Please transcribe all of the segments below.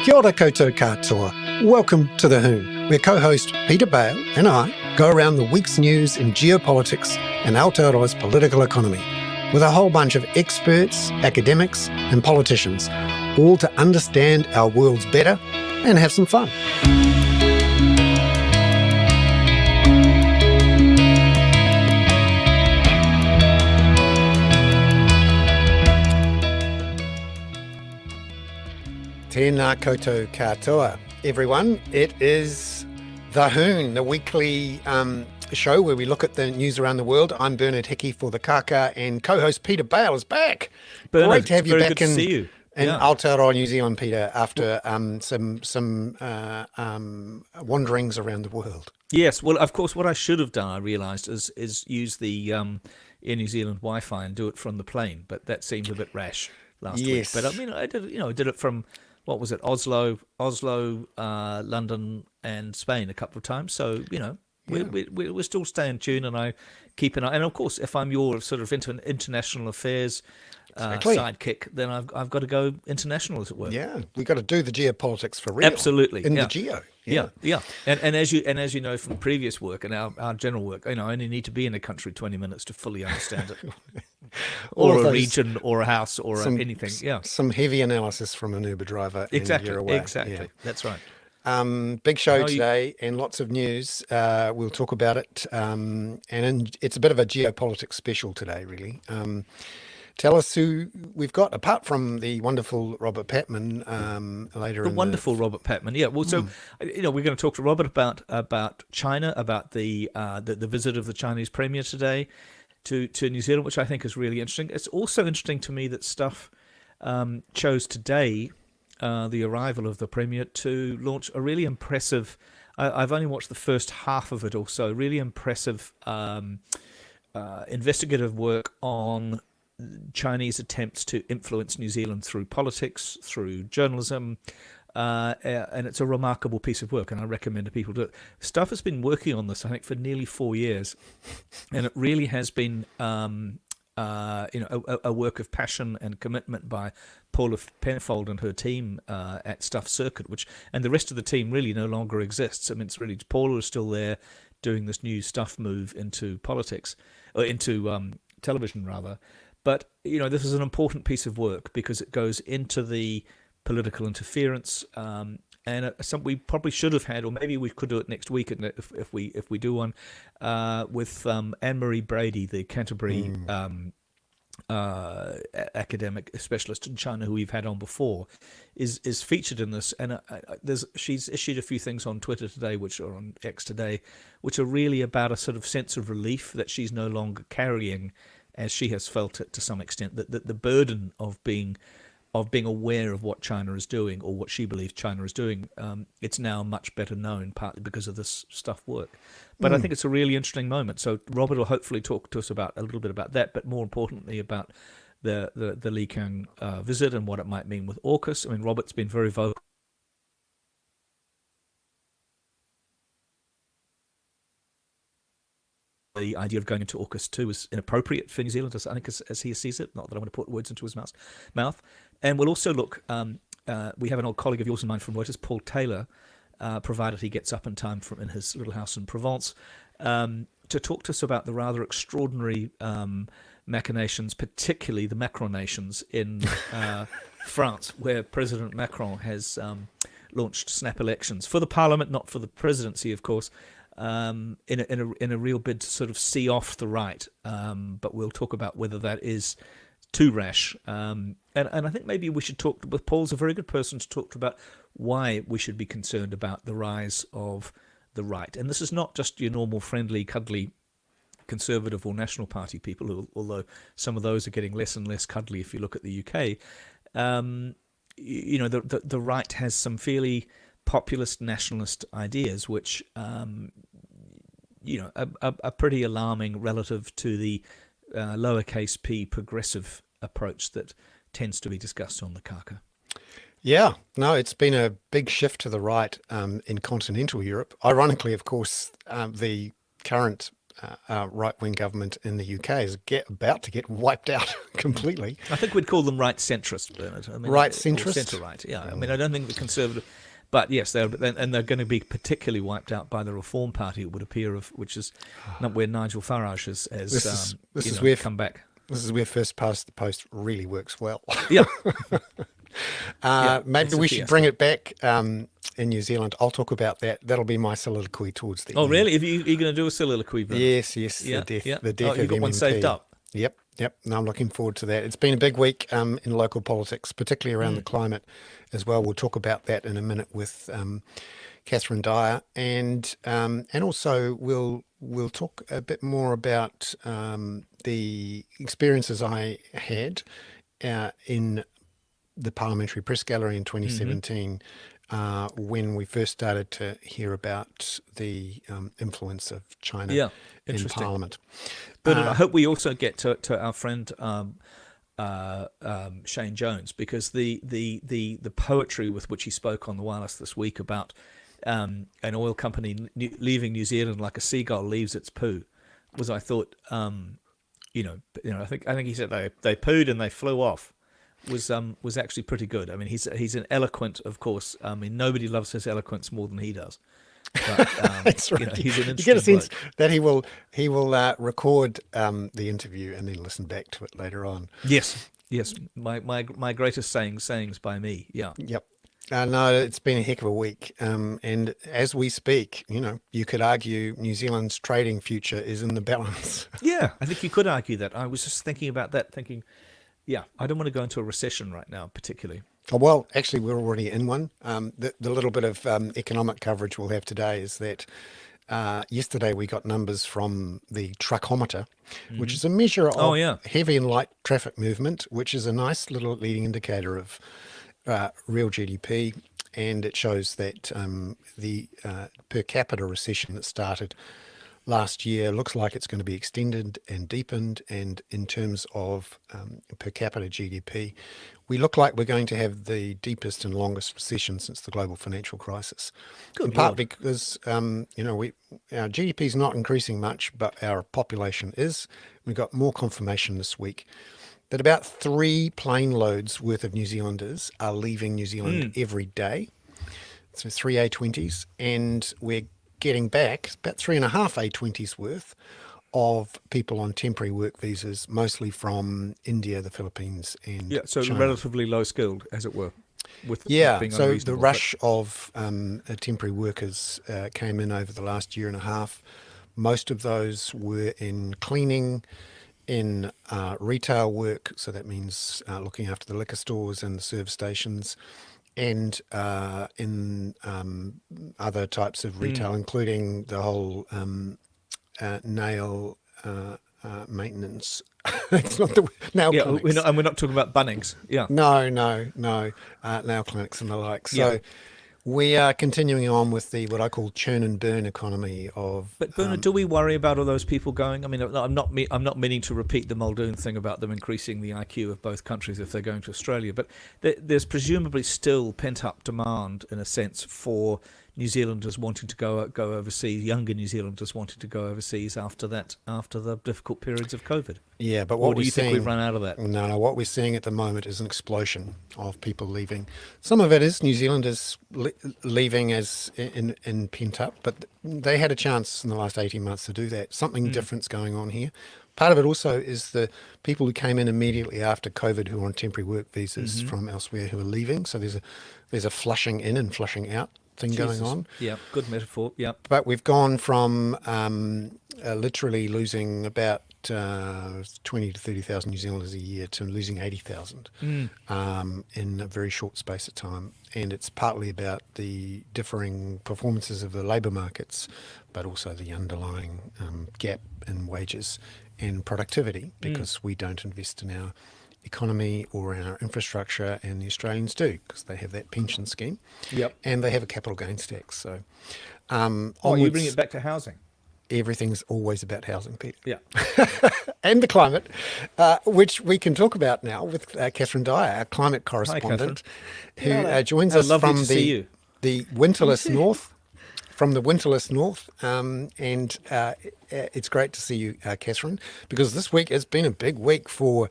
Kia ora koutou katoa. Welcome to The Hoon, where co-host Peter Bale and I go around the week's news in geopolitics and Aotearoa's political economy with a whole bunch of experts, academics and politicians, all to understand our worlds better and have some fun. Tēnā koutou katoa, everyone. It is The Hoon, the weekly show where we look at the news around the world. I'm Bernard Hickey for the Kaka, and co-host Peter Bale is back. Bernard, great to have you back in Aotearoa, New Zealand, Peter, after some wanderings around the world. Yes, well, of course, what I should have done, I realised, is use the Air New Zealand Wi-Fi and do it from the plane, but that seemed a bit rash last week. But I mean, I did it from, what was it, Oslo, London, and Spain a couple of times. So we're still staying tuned, and I keep an eye. And of course, if I'm your sort of international affairs sidekick, then I've got to go international, as it were. Yeah, we got to do the geopolitics for real. Absolutely, in the geo. Yeah. And as you know from previous work and our general work, I only need to be in a country 20 minutes to fully understand it. Or a region, or a house, or anything. Yeah, some heavy analysis from an Uber driver. Exactly. Yeah. That's right. Big show today and lots of news. We'll talk about it, and it's a bit of a geopolitics special today, really. Tell us who we've got, apart from the wonderful Robert Patman later. Robert Patman, yeah. Well, so we're going to talk to Robert about China, about the visit of the Chinese Premier today to New Zealand, which I think is really interesting. It's also interesting to me that Stuff chose today, the arrival of the Premier, to launch a really impressive, I've only watched the first half of it or so, really impressive investigative work on Chinese attempts to influence New Zealand through politics, through journalism, and it's a remarkable piece of work, and I recommend to people do it. Stuff has been working on this, I think, for nearly 4 years, and it really has been a work of passion and commitment by Paula Penfold and her team at Stuff Circuit, and the rest of the team really no longer exists. I mean, it's really Paula is still there doing this new Stuff move into politics, or into television rather. But this is an important piece of work because it goes into the political interference, and we probably should have had, or maybe we could do it next week if we do one with Anne-Marie Brady, the Canterbury academic specialist in China who we've had on before, is featured in this, and she's issued a few things on Twitter today, which are on X today, which are really about a sort of sense of relief that she's no longer carrying, as she has felt it to some extent, that the burden of being aware of what China is doing, or what she believes China is doing, it's now much better known, partly because of this Stuff work. But I think it's a really interesting moment. So Robert will hopefully talk to us about a little bit about that, but more importantly about the Li Qiang visit and what it might mean with Orcus. I mean, Robert's been very vocal. The idea of going into Orcus 2 is inappropriate for New Zealand, I think, as he sees it. Not that I want to put words into his mouth. And we'll also look, we have an old colleague of yours and mine from Reuters, Paul Taylor, provided he gets up in time in his little house in Provence, to talk to us about the rather extraordinary machinations, particularly the Macronations in France, where President Macron has launched snap elections for the parliament, not for the presidency, of course, in a real bid to sort of see off the right, but we'll talk about whether that is too rash. And I think maybe we should talk. But Paul's a very good person to talk about why we should be concerned about the rise of the right. And this is not just your normal friendly, cuddly Conservative or National Party people, although some of those are getting less and less cuddly if you look at the UK. The right has some fairly populist nationalist ideas, which are pretty alarming relative to the lowercase p progressive approach that tends to be discussed on the Kaka. Yeah, no, it's been a big shift to the right in continental Europe. Ironically, of course, the current right-wing government in the UK is about to get wiped out completely. I think we'd call them right centrist, Bernard. I mean, Right or centrist? centre-right, yeah. I mean, I don't think the Conservative... But yes, they're going to be particularly wiped out by the Reform Party, it would appear, which is not where Nigel Farage has come back. This is where first past the post really works well. Yeah. Maybe we should bring it back in New Zealand. I'll talk about that. That'll be my soliloquy towards the end. Oh, really? Are you going to do a soliloquy, Bernard? Yes. The death you've got of one MMP. saved up. Yep. No, I'm looking forward to that. It's been a big week in local politics, particularly around the climate as well. We'll talk about that in a minute with Catherine Dyer, and also we'll talk a bit more about the experiences I had in the Parliamentary Press Gallery in 2017 when we first started to hear about the influence of China in Parliament. But I hope we also get to our friend Shane Jones, because the poetry with which he spoke on the wireless this week about an oil company leaving New Zealand like a seagull leaves its poo was, I thought, I think he said they pooed and they flew off. Was actually pretty good. I mean, he's an eloquent, of course. I mean, nobody loves his eloquence more than he does. But, that's right. He's an interesting you get a sense bloke. that he will record the interview and then listen back to it later on. Yes. My greatest sayings by me. Yeah. Yep. No, it's been a heck of a week. And as we speak, you could argue New Zealand's trading future is in the balance. Yeah, I think you could argue that. I was just thinking about that, yeah, I don't want to go into a recession right now, particularly. Oh, well, actually, we're already in one. The little bit of economic coverage we'll have today is that yesterday we got numbers from the truckometer, which is a measure of heavy and light traffic movement, which is a nice little leading indicator of real GDP. And it shows that the per capita recession that started last year looks like it's going to be extended and deepened. And in terms of per capita GDP, we look like we're going to have the deepest and longest recession since the global financial crisis. In part because, our GDP is not increasing much, but our population is. We got more confirmation this week that about 3 plane loads worth of New Zealanders are leaving New Zealand every day. So 3 A20s, and we're getting back about 3.5 A20s worth of people on temporary work visas, mostly from India, the Philippines, and so China. relatively low skilled, as it were. Being so the rush of temporary workers came in over the last year and a half. Most of those were in cleaning, in retail work, so that means looking after the liquor stores and the service stations, and in other types of retail, including the whole nail maintenance. It's not the nail clinics. We're not talking about Bunnings. Yeah. No. Nail clinics and the like. So we are continuing on with the what I call churn and burn economy of. But Bernard, do we worry about all those people going? I mean, I'm not meaning to repeat the Muldoon thing about them increasing the IQ of both countries if they're going to Australia. But there's presumably still pent up demand, in a sense, for New Zealanders wanting to go overseas, younger New Zealanders wanting to go overseas after the difficult periods of COVID. Yeah, but what do you think we've run out of that? No, what we're seeing at the moment is an explosion of people leaving. Some of it is New Zealanders leaving as in pent up, but they had a chance in the last 18 months to do that. Something different's going on here. Part of it also is the people who came in immediately after COVID who are on temporary work visas from elsewhere who are leaving. So there's a flushing in and flushing out thing going on. Yeah, good metaphor. Yeah. But we've gone from literally losing about 20 to 30,000 New Zealanders a year to losing 80,000 in a very short space of time. And it's partly about the differing performances of the labour markets, but also the underlying gap in wages and productivity, because we don't invest in our economy or our infrastructure, and the Australians do, because they have that pension scheme. Yep. And they have a capital gains tax. So you bring it back to housing. Everything's always about housing, Pete. Yeah. And the climate, which we can talk about now with Catherine Dyer, our climate correspondent, who joins us from the winterless north. from the winterless north, and it's great to see you, Catherine, because this week has been a big week for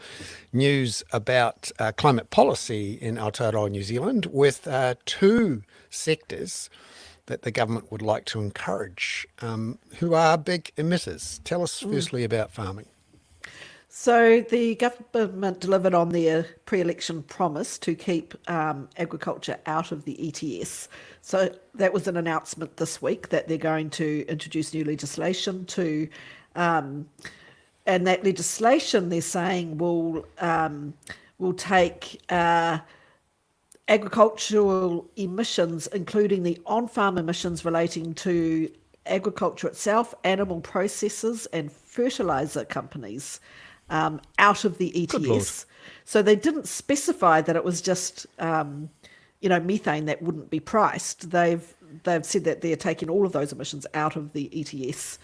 news about climate policy in Aotearoa, New Zealand, with two sectors that the government would like to encourage, who are big emitters. Tell us firstly about farming. So the government delivered on their pre-election promise to keep agriculture out of the ETS. So that was an announcement this week that they're going to introduce new legislation to, and that legislation they're saying will take agricultural emissions, including the on-farm emissions relating to agriculture itself, animal processors, and fertilizer companies, out of the ETS. So they didn't specify that it was just, methane that wouldn't be priced. They've said that they're taking all of those emissions out of the ETS.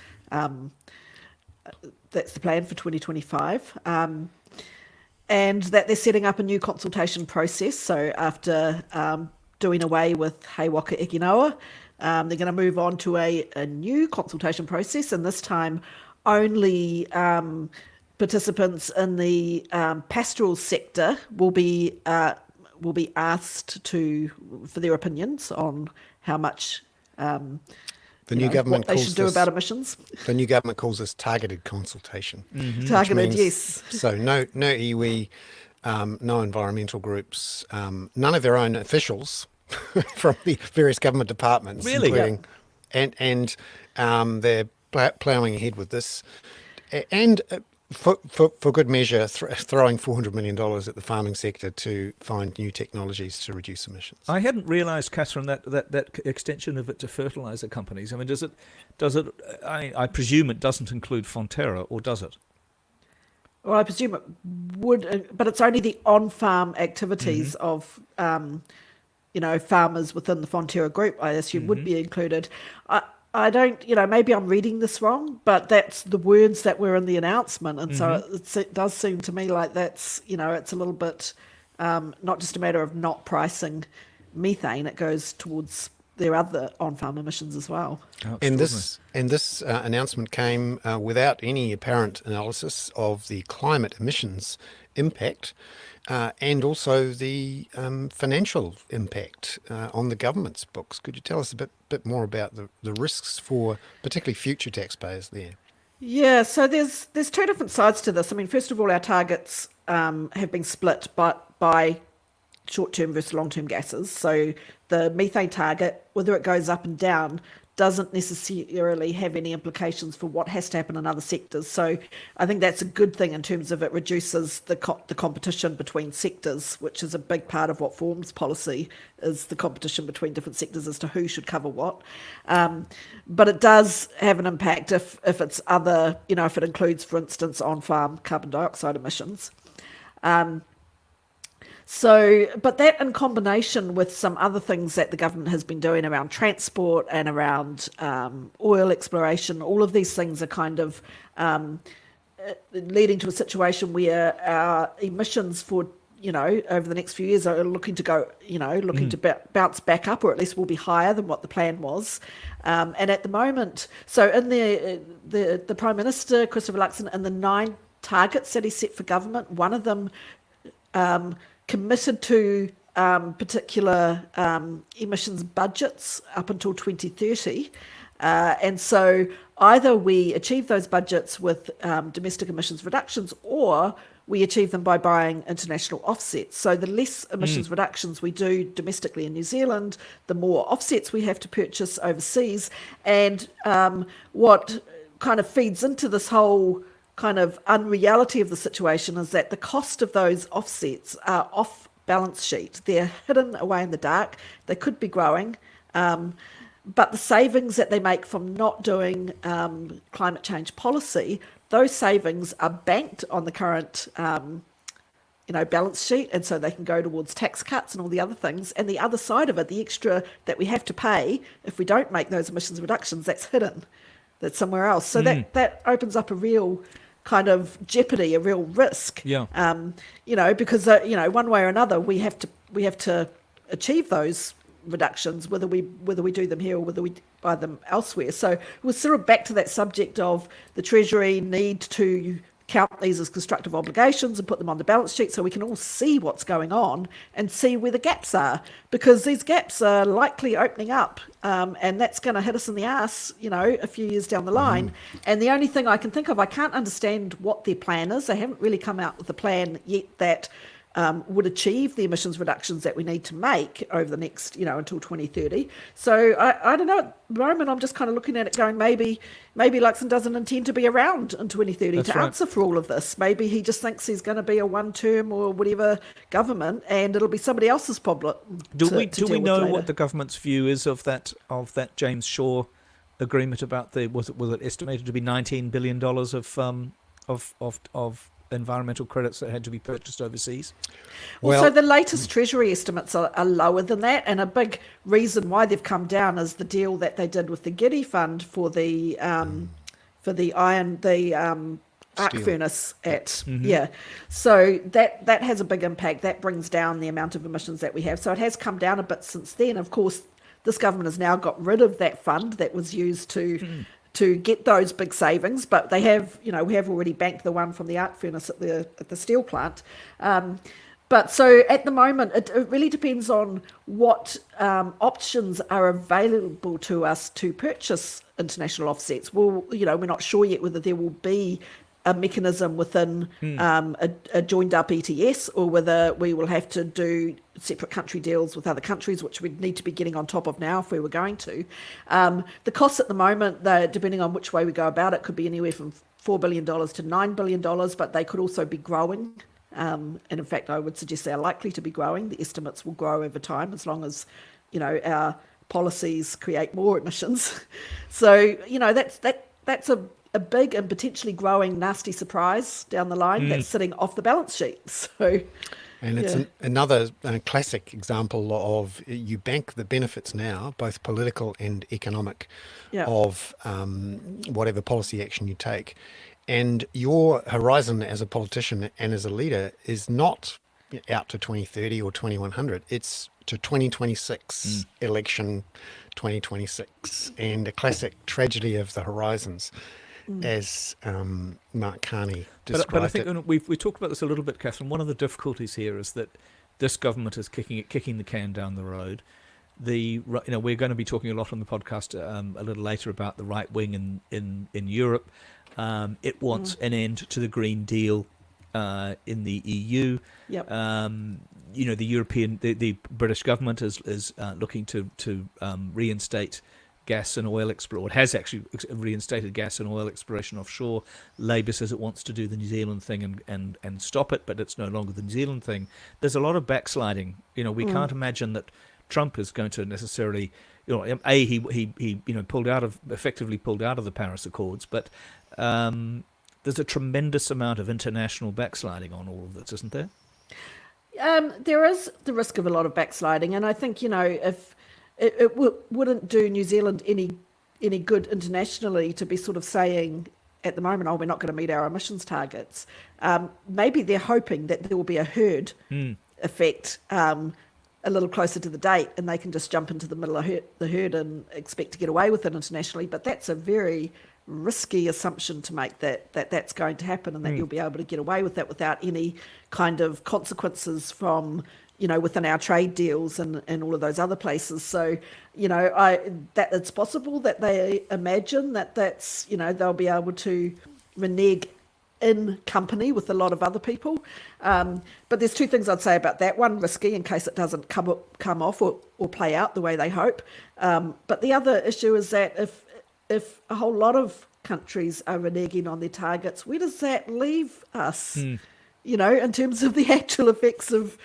That's the plan for 2025. And that they're setting up a new consultation process. So after doing away with Hei Waka Eke Noa, they're going to move on to a new consultation process, and this time only participants in the pastoral sector will be asked for their opinions on how much The new government what they should do about emissions. The new government calls this targeted consultation. Targeted, yes. So no iwi, no environmental groups, none of their own officials from the various government departments, Really? including, and they're ploughing ahead with this, and for good measure, throwing $400 million at the farming sector to find new technologies to reduce emissions. I hadn't realised, Catherine, that extension of it to fertiliser companies. I mean, does it? I presume it doesn't include Fonterra, or does it? Well, I presume it would, but it's only the on-farm activities of, farmers within the Fonterra group, I assume, would be included. I don't, maybe I'm reading this wrong, but that's the words that were in the announcement. And so it does seem to me like that's, it's a little bit, not just a matter of not pricing methane, it goes towards their other on-farm emissions as well. Oh, and this announcement came without any apparent analysis of the climate emissions impact, and also the financial impact on the government's books. Could you tell us a bit more about the risks for particularly future taxpayers there? Yeah, so there's two different sides to this. I mean, first of all, our targets have been split by short-term versus long-term gases. So the methane target, whether it goes up and down, doesn't necessarily have any implications for what has to happen in other sectors. So I think that's a good thing in terms of it reduces the competition between sectors, which is a big part of what forms policy, is the competition between different sectors as to who should cover what. But it does have an impact if it's other, if it includes, for instance, on-farm carbon dioxide emissions. But that in combination with some other things that the government has been doing around transport and around oil exploration, all of these things are kind of leading to a situation where our emissions for, over the next few years are looking to go, to bounce back up, or at least will be higher than what the plan was. And at the moment, so in the Prime Minister, Christopher Luxon, and the 9 targets that he set for government, one of them committed to particular emissions budgets up until 2030. And so either we achieve those budgets with domestic emissions reductions, or we achieve them by buying international offsets. So the less emissions reductions we do domestically in New Zealand, the more offsets we have to purchase overseas. And what kind of feeds into this whole kind of unreality of the situation is that the cost of those offsets are off balance sheet. They're hidden away in the dark. They could be growing, but the savings that they make from not doing climate change policy, those savings are banked on the current balance sheet, and so they can go towards tax cuts and all the other things. And the other side of it, the extra that we have to pay if we don't make those emissions reductions, that's hidden. That's somewhere else. So that opens up a real kind of jeopardy, a real risk. Yeah. Because one way or another we have to achieve those reductions, whether we do them here or whether we buy them elsewhere. So we're sort of back to that subject of the Treasury need to count these as constructive obligations and put them on the balance sheet so we can all see what's going on and see where the gaps are, because these gaps are likely opening up, and that's going to hit us in the ass, a few years down the line. And the only thing I can think of, I can't understand what their plan is. They haven't really come out with a plan yet that would achieve the emissions reductions that we need to make over the next, until 2030. So I don't know. At the moment, I'm just kind of looking at it going, maybe Luxon doesn't intend to be around in 2030 to answer for all of this. Maybe he just thinks he's going to be a one-term or whatever government, and it'll be somebody else's problem. Do we know what the government's view is of that James Shaw agreement about was it estimated to be $19 billion of environmental credits that had to be purchased overseas? Well, so the latest Treasury estimates are lower than that, and a big reason why they've come down is the deal that they did with the Giddy Fund for the arc furnace So that has a big impact. That brings down the amount of emissions that we have. So it has come down a bit since then. Of course, this government has now got rid of that fund that was used to get those big savings, but they have, we have already banked the one from the arc furnace at the steel plant. But so at the moment, it really depends on what options are available to us to purchase international offsets. Well, we're not sure yet whether there will be a mechanism within a joined up ETS, or whether we will have to do separate country deals with other countries, which we'd need to be getting on top of now if we were going to. The costs at the moment, depending on which way we go about it, could be anywhere from $4 billion to $9 billion, but they could also be growing. And in fact, I would suggest they're likely to be growing. The estimates will grow over time as long as, our policies create more emissions. So, that's a big and potentially growing nasty surprise down the line that's sitting off the balance sheet. So, and it's another classic example of you bank the benefits now, both political and economic, of whatever policy action you take. And your horizon as a politician and as a leader is not out to 2030 or 2100. It's to 2026, election 2026, and a classic tragedy of the horizons, as Mark Carney described but I think it. we talked about this a little bit, Catherine. One of the difficulties here is that this government is kicking the can down the road. We're going to be talking a lot on the podcast a little later about the right wing in Europe. It wants an end to the Green Deal in the EU. Yep. The British government is looking to reinstate gas and oil exploration. It has actually reinstated gas and oil exploration offshore. Labour says it wants to do the New Zealand thing and stop it, but it's no longer the New Zealand thing. There's a lot of backsliding. We can't imagine that Trump is going to necessarily, he effectively pulled out of the Paris Accords, but there's a tremendous amount of international backsliding on all of this, isn't there? There is the risk of a lot of backsliding, and I think if it wouldn't do New Zealand any good internationally to be sort of saying at the moment, we're not going to meet our emissions targets. Maybe they're hoping that there will be a herd effect a little closer to the date, and they can just jump into the middle of the herd and expect to get away with it internationally. But that's a very risky assumption to make that's going to happen, and that you'll be able to get away with that without any kind of consequences from within our trade deals and all of those other places. So that it's possible that they imagine that's they'll be able to renege in company with a lot of other people. But there's two things I'd say about that. One, risky in case it doesn't come off or play out the way they hope. But the other issue is that if a whole lot of countries are reneging on their targets, where does that leave us? In terms of the actual effects of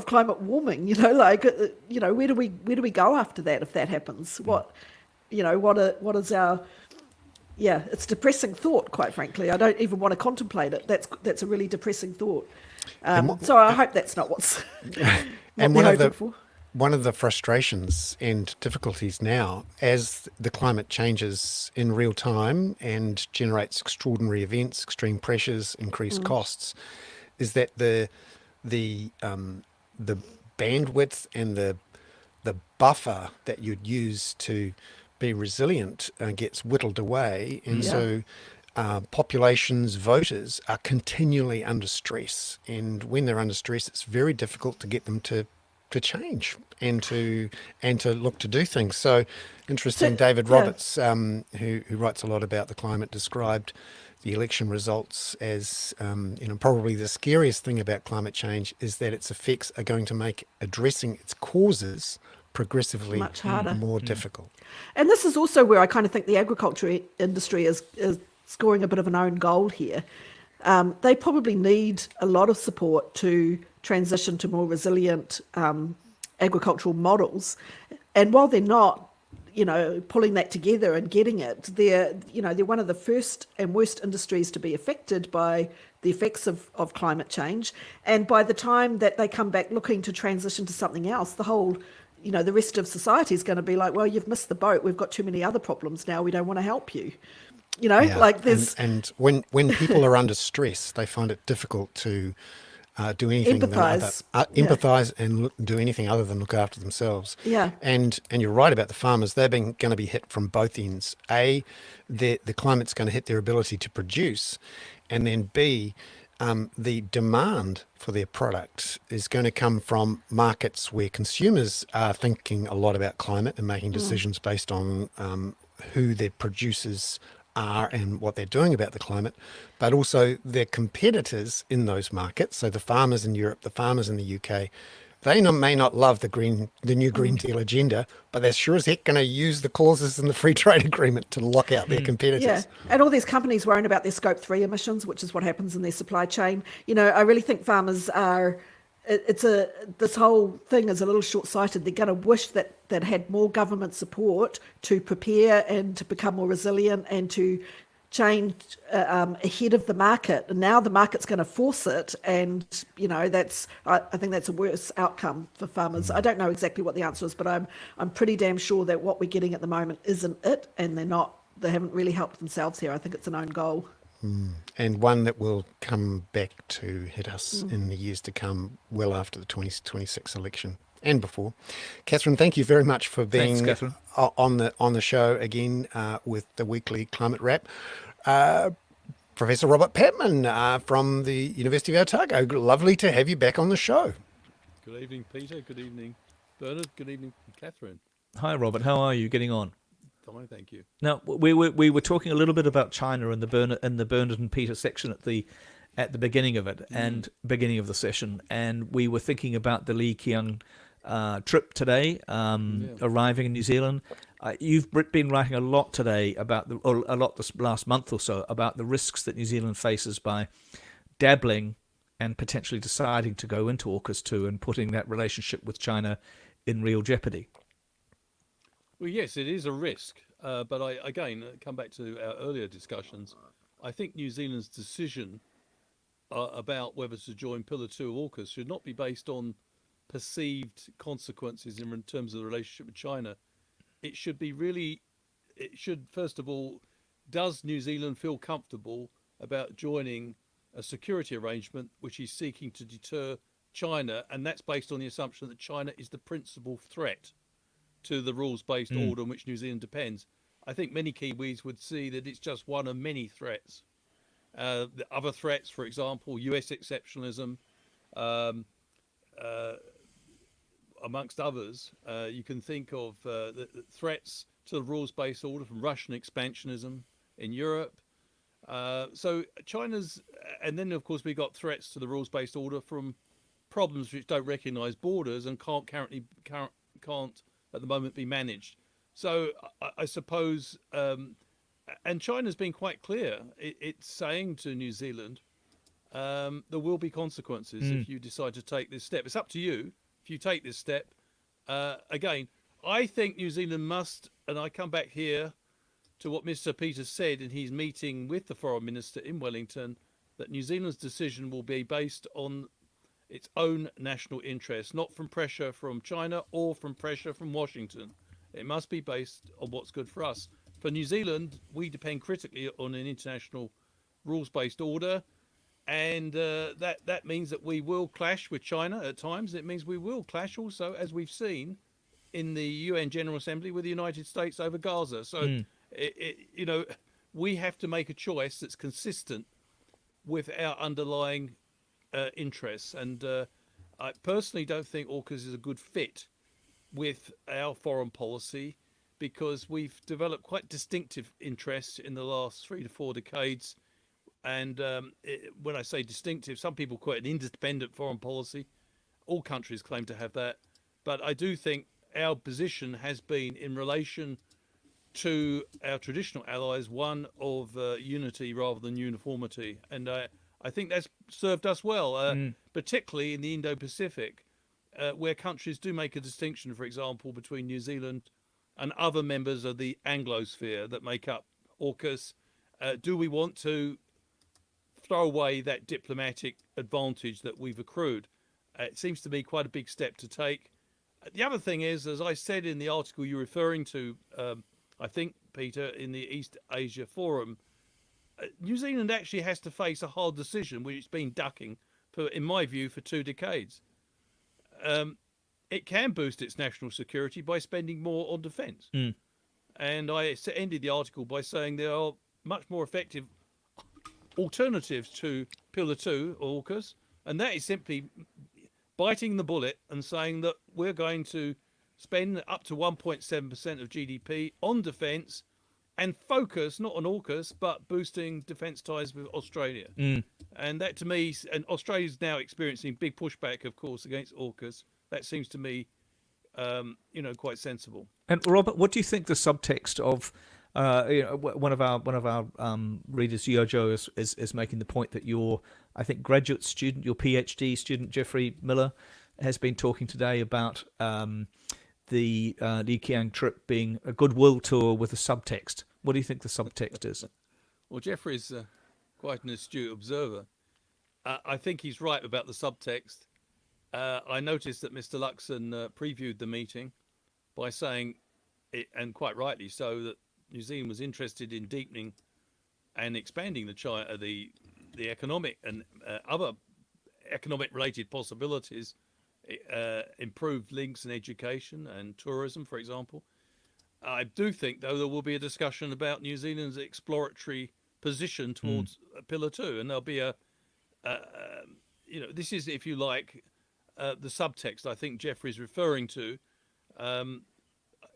climate warming, where do we go after that if that happens? What is our it's a depressing thought, quite frankly. I don't even want to contemplate it. That's a really depressing thought. So I hope that's not what's and what they're hoping for. One of the frustrations and difficulties now, as the climate changes in real time and generates extraordinary events, extreme pressures, increased costs, is that the bandwidth and the buffer that you'd use to be resilient gets whittled away, and Yeah. so populations, voters are continually under stress, and when they're under stress, it's very difficult to get them to change and to look to do things. So interesting. So, David yeah. Roberts, who writes a lot about the climate, described the election results as probably the scariest thing about climate change is that its effects are going to make addressing its causes progressively Much harder. more difficult. And this is also where I kind of think the agriculture industry is scoring a bit of an own goal here. They probably need a lot of support to transition to more resilient agricultural models. And while they're not, pulling that together and getting it, they're one of the first and worst industries to be affected by the effects of climate change. And by the time that they come back looking to transition to something else, the rest of society is going to be like, well, you've missed the boat. We've got too many other problems now. We don't want to help you. Yeah, Like there's and when people are under stress, they find it difficult to do anything empathize. empathize and do anything other than look after themselves. Yeah. And you're right about the farmers; they're going to be hit from both ends. A, the climate's going to hit their ability to produce, and then B, the demand for their product is going to come from markets where consumers are thinking a lot about climate and making decisions based on who their producers are and what they're doing about the climate, but also their competitors in those markets. So the farmers in Europe, the farmers in the UK, they may not love the new Green Deal agenda, but they're sure as heck going to use the clauses in the free trade agreement to lock out their Yeah, competitors. and all these companies worrying about their scope 3 emissions, which is what happens in their supply chain. I really think farmers are. This whole thing is a little short-sighted. They're going to wish that had more government support to prepare and to become more resilient and to change ahead of the market. And now the market's going to force it, and I think that's a worse outcome for farmers. I don't know exactly what the answer is, but I'm pretty damn sure that what we're getting at the moment isn't it, and they haven't really helped themselves here. I think it's an own goal. And one that will come back to hit us in the years to come, well after the 2026 election and before. Catherine, thank you very much for being Catherine. on the show again with the weekly climate wrap. Professor Robert Patman from the University of Otago, lovely to have you back on the show. Good evening, Peter. Good evening, Bernard. Good evening, Catherine. Hi, Robert. How are you getting on? Fine, thank you. Now we were talking a little bit about China and the Bernard and Peter section at the beginning of it and beginning of the session, and we were thinking about the Lee Keung trip today, arriving in New Zealand. You've been writing a lot today or a lot this last month or so about the risks that New Zealand faces by dabbling and potentially deciding to go into Orcus 2 and putting that relationship with China in real jeopardy. Well, yes, it is a risk, but I again come back to our earlier discussions. I think New Zealand's decision about whether to join Pillar 2 of Orcus should not be based on perceived consequences in terms of the relationship with China. It should first of all, does New Zealand feel comfortable about joining a security arrangement which is seeking to deter China, and that's based on the assumption that China is the principal threat to the rules-based order on which New Zealand depends. I think many Kiwis would see that it's just one of many threats. The other threats, for example, US exceptionalism, amongst others, you can think of the threats to the rules-based order from Russian expansionism in Europe. So China's, and then of course we got threats to the rules-based order from problems which don't recognise borders and can't at the moment be managed. So I suppose, and China's been quite clear. It's saying to New Zealand, there will be consequences if you decide to take this step. It's up to you if you take this step. Again, I think New Zealand must, and I come back here to what Mr. Peters said in his meeting with the Foreign Minister in Wellington, that New Zealand's decision will be based on its own national interest, not from pressure from China or from pressure from Washington. It must be based on what's good for us. For New Zealand, we depend critically on an international rules-based order, and that means that we will clash with China at times. It means we will clash also, as we've seen, in the UN General Assembly with the United States over Gaza. So, we have to make a choice that's consistent with our underlying interests. And I personally don't think AUKUS is a good fit with our foreign policy because we've developed quite distinctive interests in the last 3 to 4 decades. And when I say distinctive, some people call it an independent foreign policy. All countries claim to have that. But I do think our position has been in relation to our traditional allies, one of unity rather than uniformity. And I think that's served us well, particularly in the Indo-Pacific, where countries do make a distinction, for example, between New Zealand and other members of the Anglosphere that make up AUKUS. Do we want to throw away that diplomatic advantage that we've accrued? It seems to me quite a big step to take. The other thing is, as I said in the article you're referring to, I think, Peter, in the East Asia Forum, New Zealand actually has to face a hard decision, which it's been ducking, in my view, for 2 decades. It can boost its national security by spending more on defence. And I ended the article by saying there are much more effective alternatives to Pillar 2, AUKUS, and that is simply biting the bullet and saying that we're going to spend up to 1.7% of GDP on defence and focus not on AUKUS but boosting defence ties with Australia. And that to me, and Australia's now experiencing big pushback, of course, against AUKUS. That seems to me, quite sensible. And Robert, what do you think the subtext of one of our readers, Yojo, is making the point that your, I think, graduate student, your PhD student, Jeffrey Miller, has been talking today about the Li Qiang trip being a goodwill tour with a subtext. What do you think the subtext is? Well, Jeffrey's quite an astute observer. I think he's right about the subtext. I noticed that Mr. Luxon previewed the meeting by saying, and quite rightly so, that New Zealand was interested in deepening and expanding the economic and other economic related possibilities, improved links in education and tourism, for example. I do think, though, there will be a discussion about New Zealand's exploratory position towards Pillar 2, and there'll be this is, if you like, the subtext I think Jeffrey's referring to.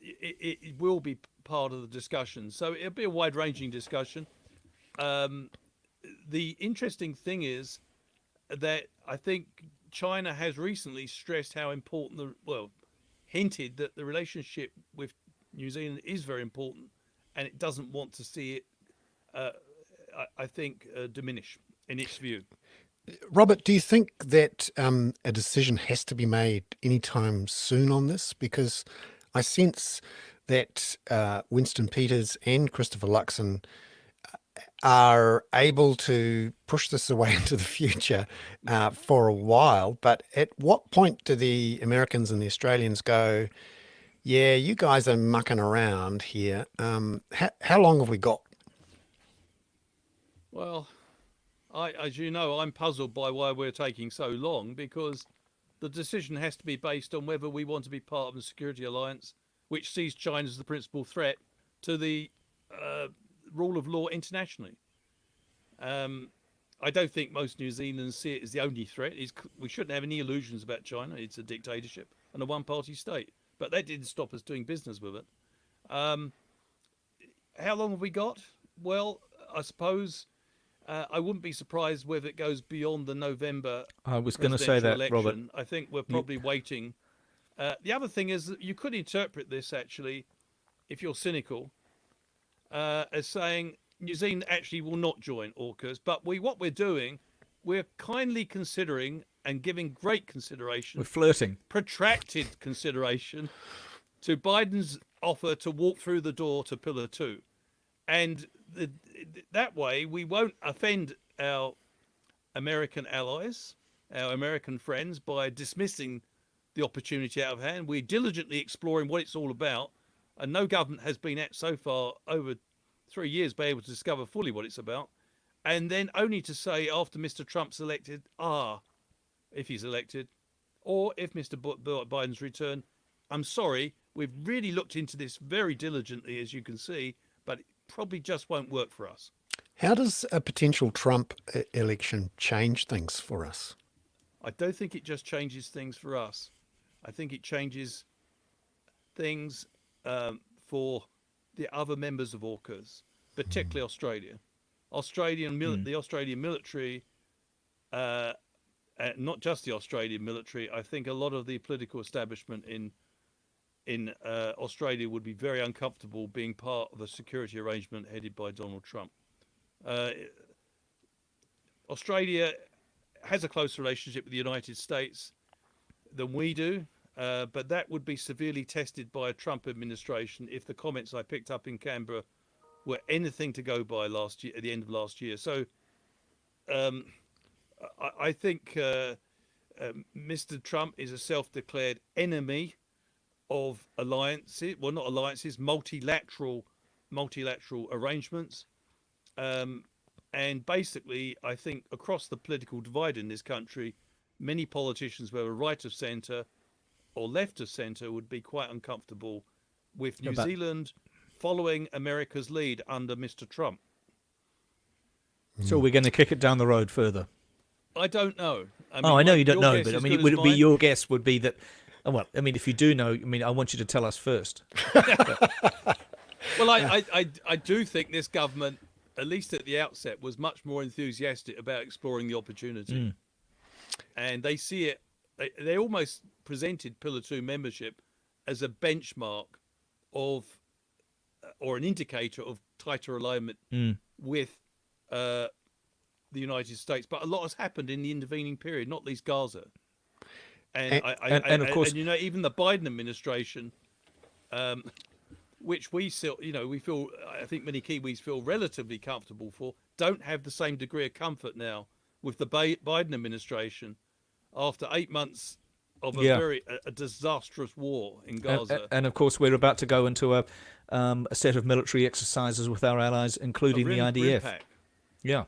It will be part of the discussion, so it'll be a wide-ranging discussion. The interesting thing is that I think China has recently stressed how important hinted that the relationship with New Zealand is very important, and it doesn't want to see it, I think, diminish in its view. Robert, do you think that a decision has to be made anytime soon on this? Because I sense that Winston Peters and Christopher Luxon are able to push this away into the future for a while. But at what point do the Americans and the Australians go, yeah, you guys are mucking around here? How long have we got? Well, as you know, I'm puzzled by why we're taking so long, because the decision has to be based on whether we want to be part of the security alliance, which sees China as the principal threat to the rule of law internationally. I don't think most New Zealanders see it as the only threat. We shouldn't have any illusions about China. It's a dictatorship and a one-party state. But that didn't stop us doing business with it. How long have we got? Well, I suppose I wouldn't be surprised whether it goes beyond the November. I was going to say that, election. Robert. I think we're probably waiting. The other thing is that you could interpret this, actually, if you're cynical, as saying New Zealand actually will not join AUKUS, but what we're doing, we're kindly considering and giving great consideration. We're flirting. Protracted consideration to Biden's offer to walk through the door to Pillar 2. And that way we won't offend our American allies, our American friends, by dismissing the opportunity out of hand. We're diligently exploring what it's all about, and no government has been at so far over 3 years be able to discover fully what it's about. And then only to say after Mr. Trump's elected, if he's elected, or if Mr. Biden's returned, I'm sorry, We've really looked into this very diligently, as you can see, but it probably just won't work for us. How does a potential Trump election change things for us? I don't think it just changes things for us. I think it changes things for the other members of Orcus, particularly Australia. The Australian military, not just the Australian military. I think a lot of the political establishment in Australia would be very uncomfortable being part of a security arrangement headed by Donald Trump. Australia has a close relationship with the United States than we do, but that would be severely tested by a Trump administration if the comments I picked up in Canberra were anything to go by last year, at the end of last year. So I think Mr. Trump is a self-declared enemy of alliances, well, not alliances, multilateral arrangements. And basically, I think across the political divide in this country, many politicians, whether right of centre or left of centre, would be quite uncomfortable with New Zealand following America's lead under Mr. Trump. So we're going to kick it down the road further. I don't know. I know you don't know, but I mean, would it be your guess would be that? Well, I mean, if you do know, I mean, I want you to tell us first. Well, I do think this government, at least at the outset, was much more enthusiastic about exploring the opportunity. And they see it, they almost presented Pillar 2 membership as a benchmark of, or an indicator of tighter alignment with the United States. But a lot has happened in the intervening period, not least Gaza. And of course, and, you know, even the Biden administration, which we still, you know, we feel, I think many Kiwis feel relatively comfortable for, don't have the same degree of comfort now with the Biden administration after 8 months of a disastrous war in Gaza. And of course, we're about to go into a set of military exercises with our allies, including the IDF. Yeah.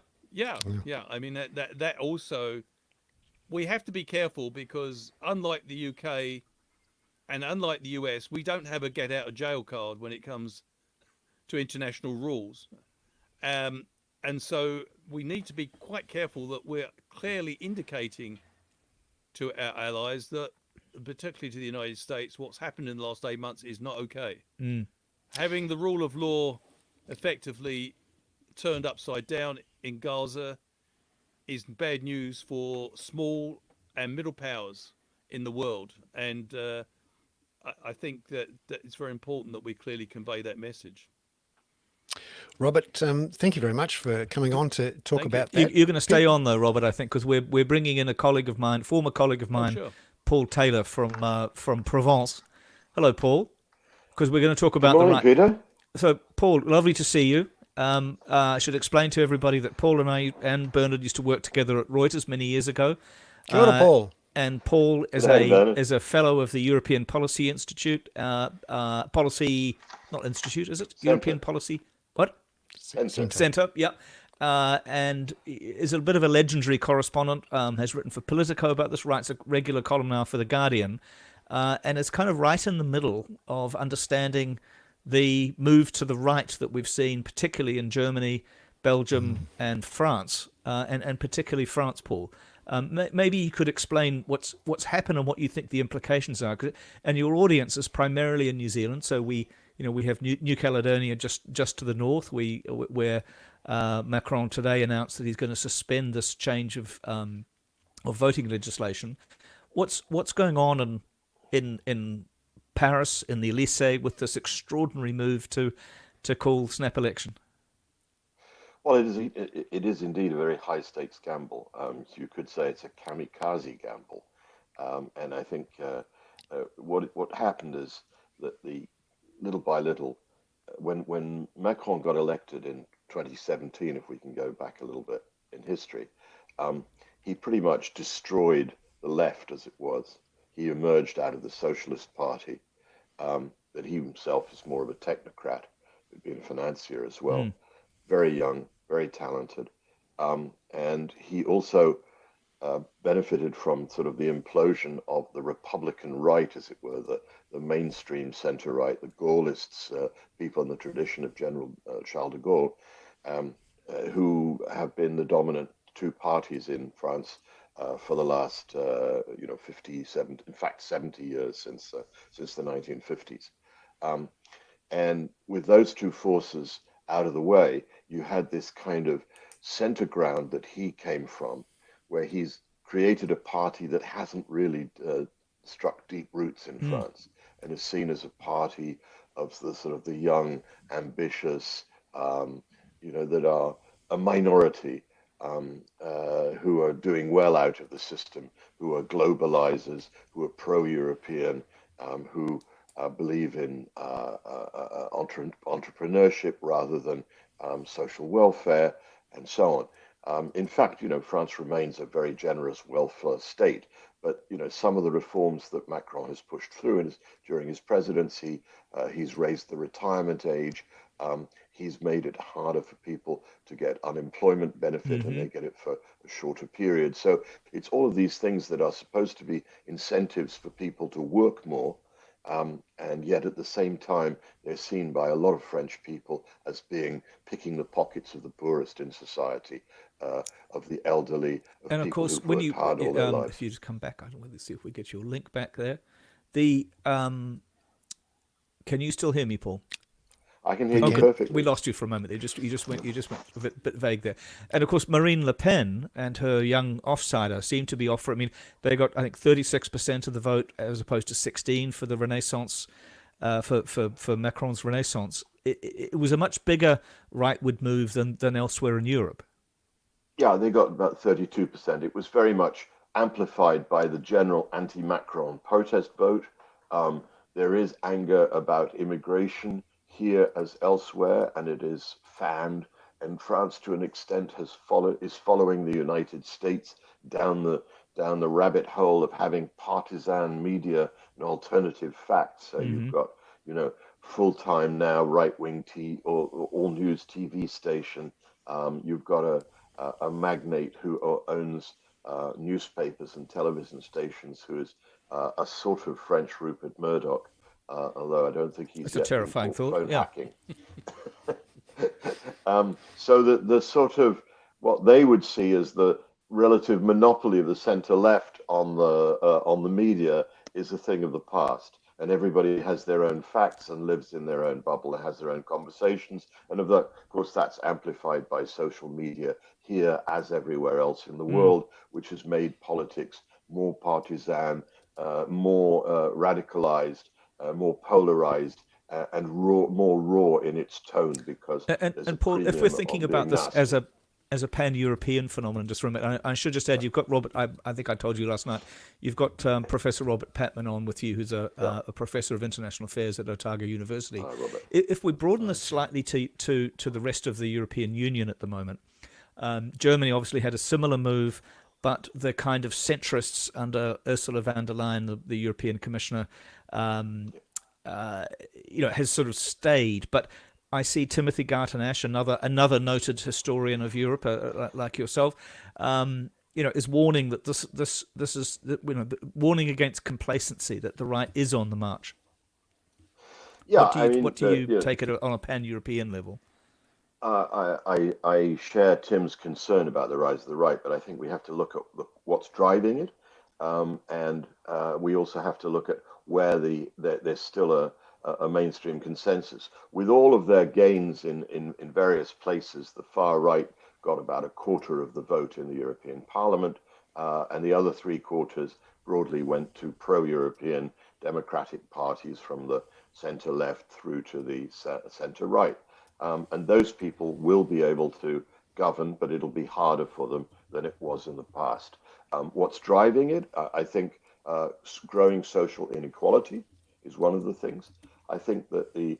I mean, that also, we have to be careful because unlike the UK and unlike the US, we don't have a get out of jail card when it comes to international rules. And so we need to be quite careful that we're clearly indicating to our allies that, particularly to the United States, what's happened in the last 8 months is not okay. Having the rule of law effectively turned upside down in Gaza is bad news for small and middle powers in the world. And I think that it's very important that we clearly convey that message. Robert, thank you very much for coming on to talk about that. You're going to stay on though, Robert, I think, because we're bringing in a colleague of mine, former colleague of mine, Paul Taylor from Provence. Hello, Paul. Because we're going to talk about Good morning, Peter. So, Paul, lovely to see you. I should explain to everybody that Paul and I and Bernard used to work together at Reuters many years ago. Kia ora, Paul. And Paul is a fellow of the European Policy Institute, Policy, not Institute, is it? Center. European Policy, what? Center, yeah. And is a bit of a legendary correspondent, has written for Politico about this, writes a regular column now for The Guardian, and is kind of right in the middle of understanding the move to the right that we've seen, particularly in Germany, Belgium, and France, and particularly France, Paul. Maybe you could explain what's happened and what you think the implications are. And your audience is primarily in New Zealand, so we have New Caledonia just to the north. Where Macron today announced that he's going to suspend this change of voting legislation. What's going on in Paris, in the Elysee, with this extraordinary move to call snap election? Well, it is indeed a very high stakes gamble. You could say it's a kamikaze gamble, and I think what happened is that the little by little, when Macron got elected in 2017, if we can go back a little bit in history, he pretty much destroyed the left as it was. He emerged out of the Socialist Party, that he himself is more of a technocrat, he'd been a financier as well, very young, very talented, and he also benefited from sort of the implosion of the Republican right, as it were, the mainstream center right, the Gaullists, people in the tradition of General Charles de Gaulle, um, who have been the dominant two parties in France for the last, 57, in fact, 70 years since the 1950s. And with those two forces out of the way, you had this kind of center ground that he came from, where he's created a party that hasn't really struck deep roots in France and is seen as a party of the sort of the young, ambitious, that are a minority who are doing well out of the system, who are globalizers, who are pro-European, who believe in entrepreneurship rather than social welfare, and so on. In fact, France remains a very generous welfare state, but some of the reforms that Macron has pushed through during his presidency, he's raised the retirement age. He's made it harder for people to get unemployment benefit, and they get it for a shorter period. So it's all of these things that are supposed to be incentives for people to work more. And yet at the same time, they're seen by a lot of French people as being picking the pockets of the poorest in society, of the elderly, of And of people course, who've when worked you hard all their lives. if you just come back, I don't know. Let's see if we get your link back there. The can you still hear me, Paul? I can hear Oh, you good. perfectly. We lost you for a moment. You just went a bit vague there. And of course, Marine Le Pen and her young offsider seem to be offering. I mean, they got, I think, 36% of the vote as opposed to 16 for the Renaissance, for Macron's Renaissance. It was a much bigger rightward move than elsewhere in Europe. Yeah, they got about 32%. It was very much amplified by the general anti-Macron protest vote. There is anger about immigration here as elsewhere, and it is fanned. And France, to an extent, is following the United States down the rabbit hole of having partisan media and alternative facts. So you've got, full-time now right-wing or all news TV station. You've got a magnate who owns newspapers and television stations, who is a sort of French Rupert Murdoch, although I don't think he's It's a yet been terrifying caught thought. phone Yeah. hacking. So the sort of what they would see as the relative monopoly of the centre left on the media is a thing of the past, and everybody has their own facts and lives in their own bubble and has their own conversations, and of course that's amplified by social media here as everywhere else in the world, which has made politics more partisan, more radicalized, more polarized, and more raw in its tone, because there's a Paul, if we're premium thinking on about being this nasty. as a pan-European phenomenon, just for a minute, I should just add, you've got Robert. I think I told you last night. You've got Professor Robert Patman on with you, who's a professor of international affairs at Otago University. Robert. If we broaden this slightly to the rest of the European Union at the moment, Germany obviously had a similar move, but the kind of centrists under Ursula von der Leyen, the European Commissioner, has sort of stayed. But I see Timothy Garton-Ash, another noted historian of Europe, like yourself, is warning that this is warning against complacency, that the right is on the march. Yeah, What do you take it on a pan-European level? I share Tim's concern about the rise of the right, but I think we have to look at what's driving it, and we also have to look at where there's still a mainstream consensus. With all of their gains in various places, the far right got about a quarter of the vote in the European Parliament, and the other three quarters broadly went to pro-European democratic parties from the centre left through to the centre right. And those people will be able to govern, but it'll be harder for them than it was in the past. What's driving it? I think growing social inequality is one of the things. I think that the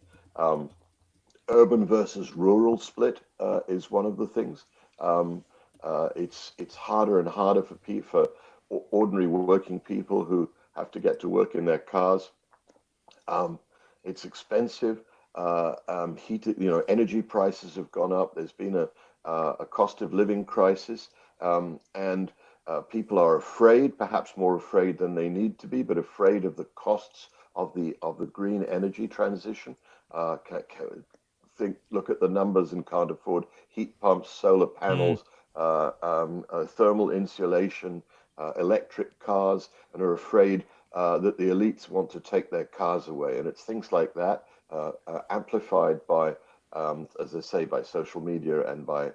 urban versus rural split is one of the things. It's harder and harder for ordinary working people who have to get to work in their cars. It's expensive. Energy prices have gone up. There's been a cost of living crisis, and People are afraid, perhaps more afraid than they need to be, but afraid of the costs of the green energy transition. Look at the numbers and can't afford heat pumps, solar panels, thermal insulation, electric cars, and are afraid that the elites want to take their cars away. And it's things like that, amplified by, as I say, by social media and by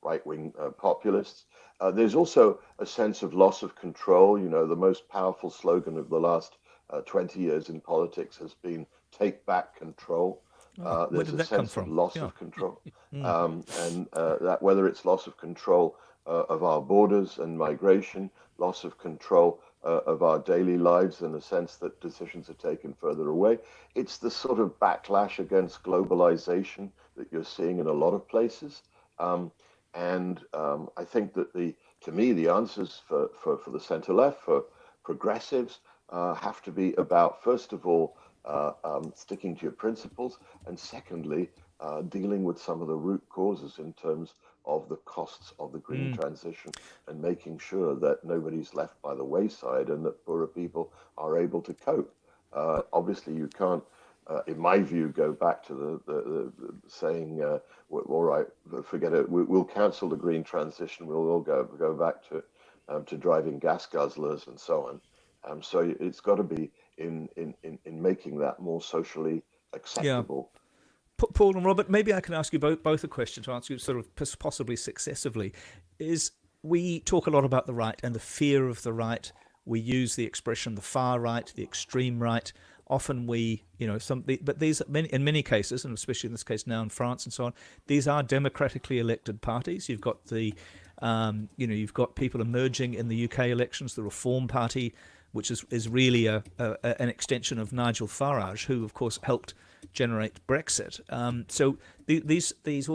right-wing populists. There's also a sense of loss of control. You know, the most powerful slogan of the last 20 years in politics has been "Take back control." Where There's did a that come sense of from? loss Yeah. of control, and that whether it's loss of control of our borders and migration, loss of control of our daily lives in the sense that decisions are taken further away. It's the sort of backlash against globalization that you're seeing in a lot of places. I think that to me, the answers for the center left, for progressives, have to be about, first of all, sticking to your principles, and secondly, dealing with some of the root causes in terms of the costs of the green transition and making sure that nobody's left by the wayside and that poorer people are able to cope. Obviously, you can't, in my view, go back to the saying, all right, forget it, we'll cancel the green transition, we'll all go back to driving gas guzzlers and so on. So it's got to be in making that more socially Yeah. acceptable. Paul and Robert, maybe I can ask you both a question to answer you sort of possibly successively. Is we talk a lot about the right and the fear of the right. We use the expression the far right, the extreme right. Often we, but these in many cases, and especially in this case now in France and so on, these are democratically elected parties. You've got you've got people emerging in the UK elections, the Reform Party, which is really an extension of Nigel Farage, who of course helped generate Brexit. So these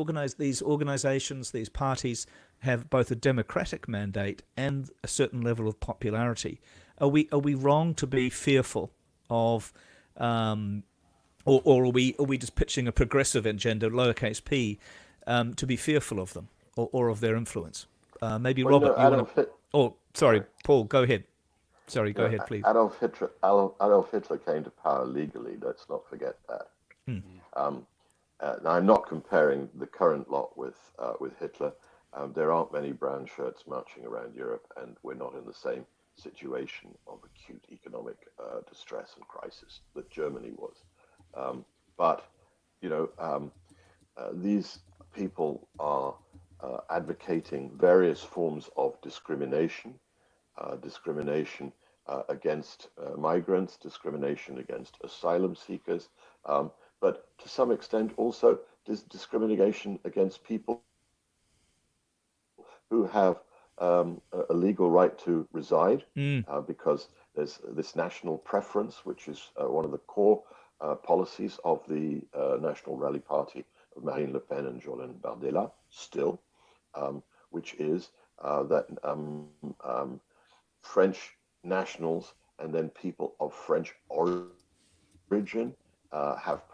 organisations, these parties have both a democratic mandate and a certain level of popularity. Are we wrong to be fearful of, or are we just pitching a progressive agenda, lowercase p, to be fearful of them or of their influence? Maybe Well, Robert, you want to? Oh, sorry, sorry. Paul, go ahead. Sorry, go No, ahead, please. Adolf Hitler came to power legally. Let's not forget that. Um, Now, I'm not comparing the current lot with Hitler. There aren't many brown shirts marching around Europe, and we're not in the same situation of acute economic distress and crisis that Germany was. But these people are advocating various forms of discrimination, discrimination against migrants, discrimination against asylum seekers, but to some extent also discrimination against people who have a legal right to reside, because there's this national preference, which is one of the core policies of the National Rally Party of Marine Le Pen and Jordan Bardella, still, which is that French nationals and then people of French origin have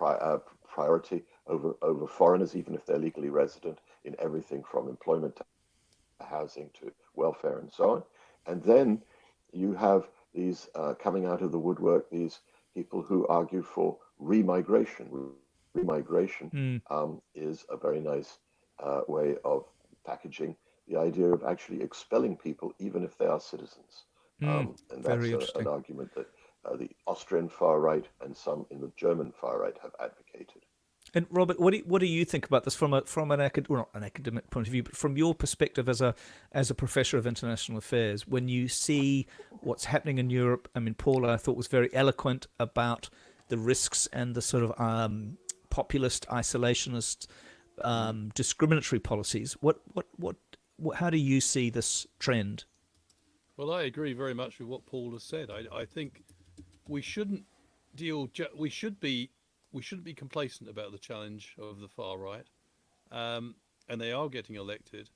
priority over foreigners, even if they're legally resident, in everything from employment to housing to welfare and so on. And then you have these coming out of the woodwork, these people who argue for remigration. Remigration is a very nice way of packaging the idea of actually expelling people, even if they are citizens. And that's Very an interesting. argument that the Austrian far right and some in the German far right have advocated. And Robert, what do you think about this from an not an academic point of view, but from your perspective as a professor of international affairs, when you see what's happening in Europe? I mean, Paul, I thought was very eloquent about the risks and the sort of populist, isolationist, discriminatory policies. How do you see this trend? Well, I agree very much with what Paul has said. I think we shouldn't we shouldn't be complacent about the challenge of the far right, and they are getting elected,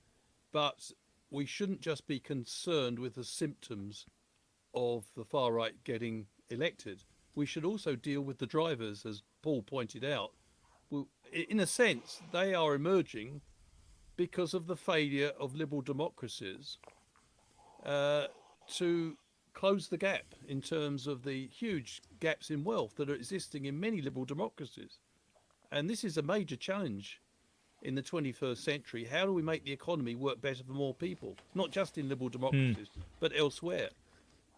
but we shouldn't just be concerned with the symptoms of the far right getting elected. We should also deal with the drivers, as Paul pointed out. Well, in a sense, they are emerging because of the failure of liberal democracies to close the gap in terms of the huge gaps in wealth that are existing in many liberal democracies. And this is a major challenge in the 21st century. How do we make the economy work better for more people, not just in liberal democracies, but elsewhere?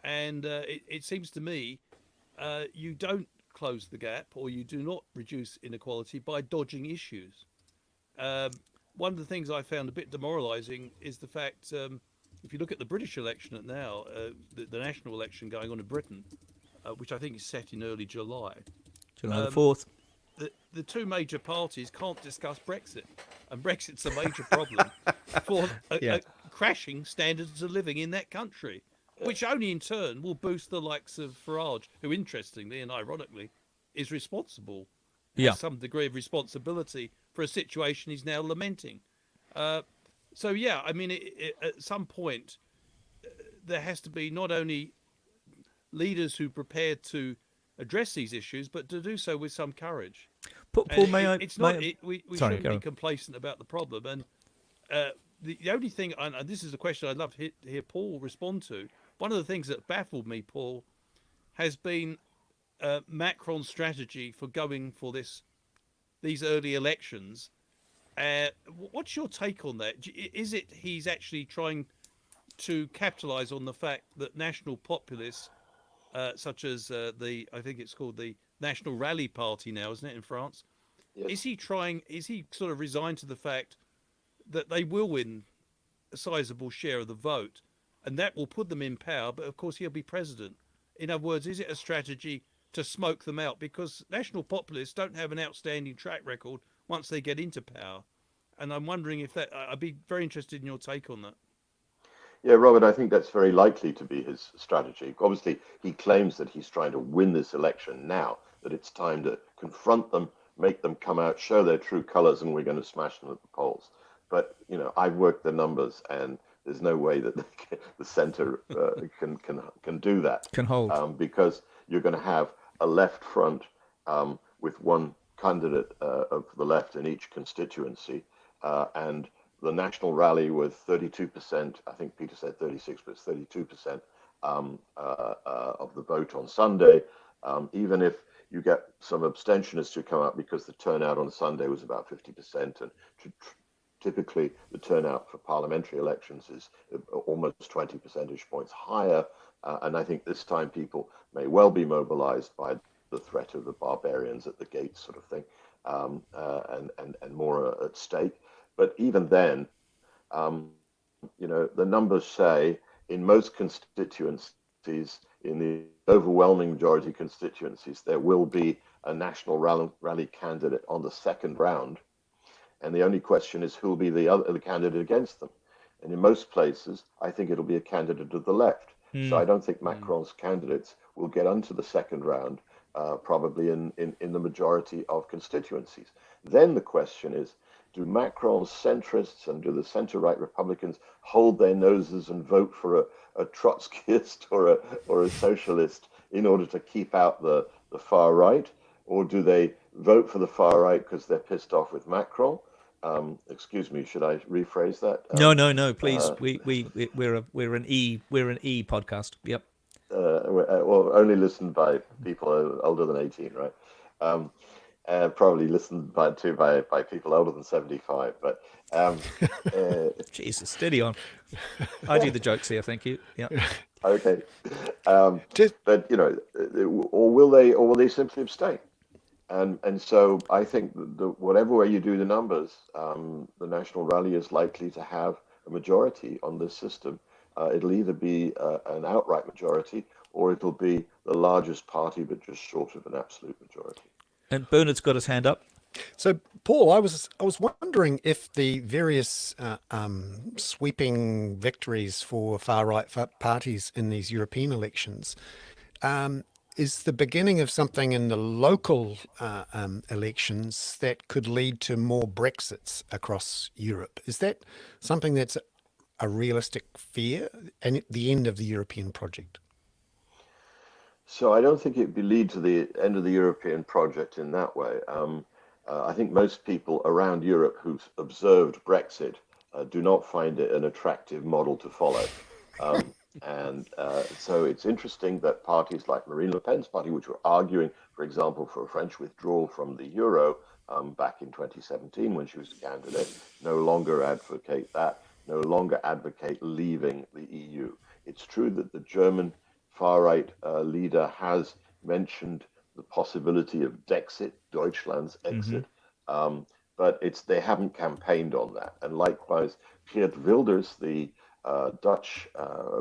And it seems to me you don't close the gap, or you do not reduce inequality by dodging issues. One of the things I found a bit demoralising is the fact, if you look at the British election now, the national election going on in Britain, which I think is set in early July, July the 4th. the two major parties can't discuss Brexit, and Brexit's a major problem for Yeah. crashing standards of living in that country, which only in turn will boost the likes of Farage, who interestingly and ironically is responsible, has some degree of responsibility for a situation he's now lamenting. So yeah, I mean, at some point there has to be not only leaders who are prepared to address these issues, but to do so with some courage. Paul, And may I? It's not. may I- We Sorry, shouldn't go be on. complacent about the problem. And the only thing, and this is a question I'd love to hear Paul respond to. One of the things that baffled me, Paul, has been Macron's strategy for going for these early elections. What's your take on that? Is it he's actually trying to capitalise on the fact that national populists, such as I think it's called the National Rally Party now, isn't it, in France? Yes. Is he sort of resigned to the fact that they will win a sizable share of the vote, and that will put them in power, but of course he'll be president? In other words, is it a strategy to smoke them out? Because national populists don't have an outstanding track record once they get into power. And I'm wondering if I'd be very interested in your take on that. Yeah, Robert, I think that's very likely to be his strategy. Obviously, he claims that he's trying to win this election now, that it's time to confront them, make them come out, show their true colors, and we're going to smash them at the polls. But, you know, I've worked the numbers, and there's no way that the center can do that. Can hold. Because you're going to have a left front with one candidate of the left in each constituency, and the national rally with 32%, I think Peter said 36, but it's 32% of the vote on Sunday. Even if you get some abstentionists who come out, because the turnout on Sunday was about 50%, and typically the turnout for parliamentary elections is almost 20 percentage points higher. And I think this time people may well be mobilized by the threat of the barbarians at the gates, sort of thing, and more at stake. But even then, you know, the numbers say in most constituencies, in the overwhelming majority constituencies, there will be a national rally candidate on the second round. And the only question is who will be the candidate against them. And in most places, I think it'll be a candidate of the left. So I don't think Macron's candidates will get onto the second round, probably in the majority of constituencies. Then the question is, do Macron's centrists and do the center-right Republicans hold their noses and vote for a Trotskyist or a socialist in order to keep out the far right? Or do they vote for the far right because they're pissed off with Macron? Excuse me, should I rephrase that? No, please. We're an E podcast. Yep. Well, only listened by people older than 18, right? Probably listened by people older than 75. But Jesus, steady on. I do the jokes here, thank you. Yeah. okay. But you know, or will they simply abstain? And so I think whatever way you do the numbers, the National Rally is likely to have a majority on this system. It'll either be an outright majority, or it'll be the largest party, but just short of an absolute majority. And Bernard's got his hand up. So, Paul, I was wondering if the various sweeping victories for far-right parties in these European elections is the beginning of something in the local elections that could lead to more Brexits across Europe. Is that something that's a realistic fear and at the end of the European project? So I don't think it would lead to the end of the European project in that way. I think most people around Europe who've observed Brexit do not find it an attractive model to follow. So it's interesting that parties like Marine Le Pen's party, which were arguing, for example, for a French withdrawal from the euro back in 2017 when she was a candidate, no longer advocate that, no longer advocate leaving the EU. It's true that the German far-right leader has mentioned the possibility of Dexit, Deutschland's exit, but they haven't campaigned on that. And likewise, Geert Wilders, the Dutch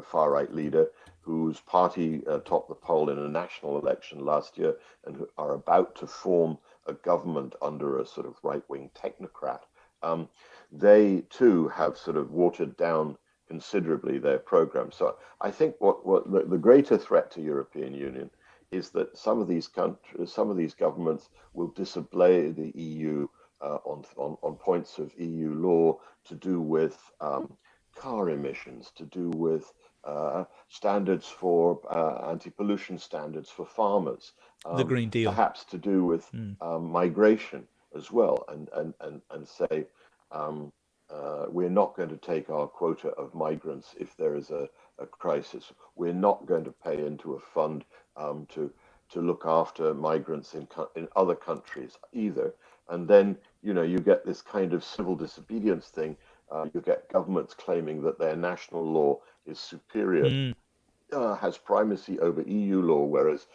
far-right leader, whose party topped the poll in a national election last year and who are about to form a government under a sort of right-wing technocrat, they too have sort of watered down considerably their program. So I think what the greater threat to European Union is that some of these countries, some of these governments will disobey the EU on points of EU law to do with car emissions, to do with standards for anti-pollution standards for farmers, The Green Deal. perhaps to do with migration as well, and say we're not going to take our quota of migrants if there is a crisis. We're not going to pay into a fund to look after migrants in other countries either. And then you get this kind of civil disobedience thing. You get governments claiming that their national law is superior, has primacy over EU law, whereas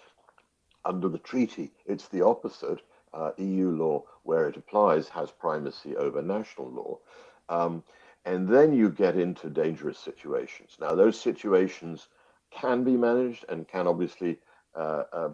under the treaty, it's the opposite. EU law, where it applies, has primacy over national law. And then you get into dangerous situations. Now, those situations can be managed and can obviously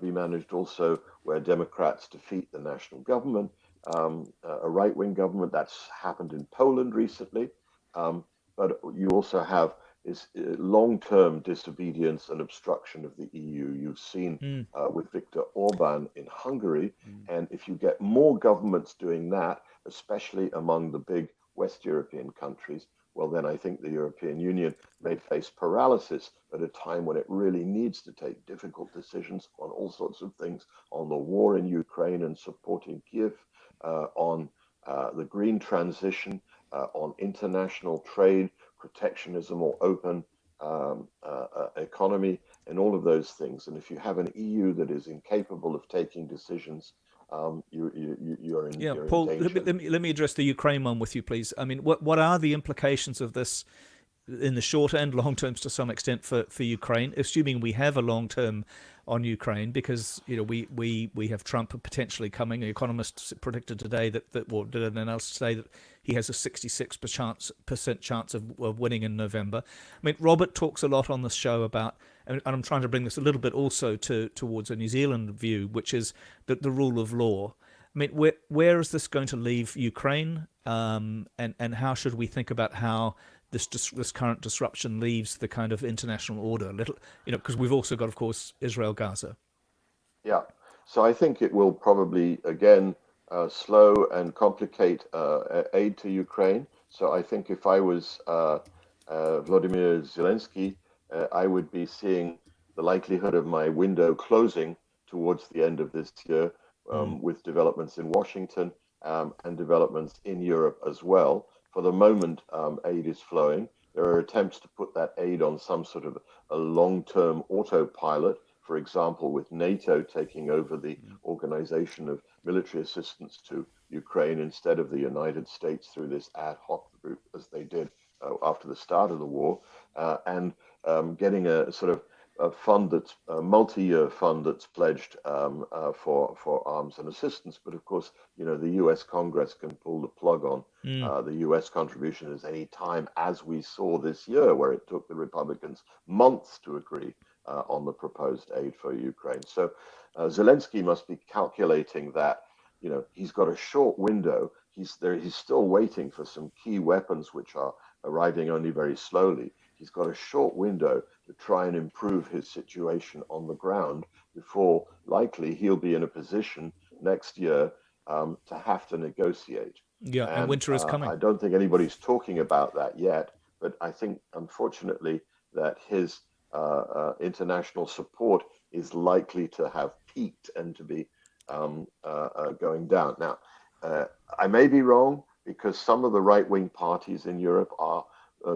be managed also where Democrats defeat the national government, a right-wing government. That's happened in Poland recently. But you also have is long-term disobedience and obstruction of the EU. You've seen with Viktor Orban in Hungary. And if you get more governments doing that, especially among the big West European countries, well, then I think the European Union may face paralysis at a time when it really needs to take difficult decisions on all sorts of things, on the war in Ukraine and supporting Kiev, on the green transition, on international trade, protectionism or open economy, and all of those things. And if you have an EU that is incapable of taking decisions, you're in Paul, danger. let me address the Ukraine one with you, please. I mean, what are the implications of this in the short and long terms to some extent for Ukraine, assuming we have a long term on Ukraine, because we have Trump potentially coming. The Economist predicted today that or did an analysis today that he has a 66% chance of winning in November. I mean, Robert talks a lot on this show about, and I'm trying to bring this a little bit also towards a New Zealand view, which is the rule of law. I mean, where is this going to leave Ukraine, and how should we think about how this current disruption leaves the kind of international order? Because we've also got, of course, Israel, Gaza. Yeah. So I think it will probably again slow and complicate aid to Ukraine. So I think if I was Vladimir Zelensky, I would be seeing the likelihood of my window closing towards the end of this year, with developments in Washington and developments in Europe as well. For the moment, aid is flowing. There are attempts to put that aid on some sort of a long-term autopilot, for example, with NATO taking over the organization of military assistance to Ukraine instead of the United States through this ad hoc group, as they did after the start of the war, and getting a sort of a fund that's a multi-year fund that's pledged for arms and assistance. But of course, the U.S. Congress can pull the plug on the U.S. contribution at any time, as we saw this year, where it took the Republicans months to agree on the proposed aid for Ukraine. So Zelensky must be calculating that he's got a short window. He's still waiting for some key weapons which are arriving only very slowly. He's got a short window to try and improve his situation on the ground before likely he'll be in a position next year to have to negotiate. Yeah, and winter is coming. I don't think anybody's talking about that yet, but I think, unfortunately, that his international support is likely to have peaked and to be going down. Now, I may be wrong, because some of the right-wing parties in Europe are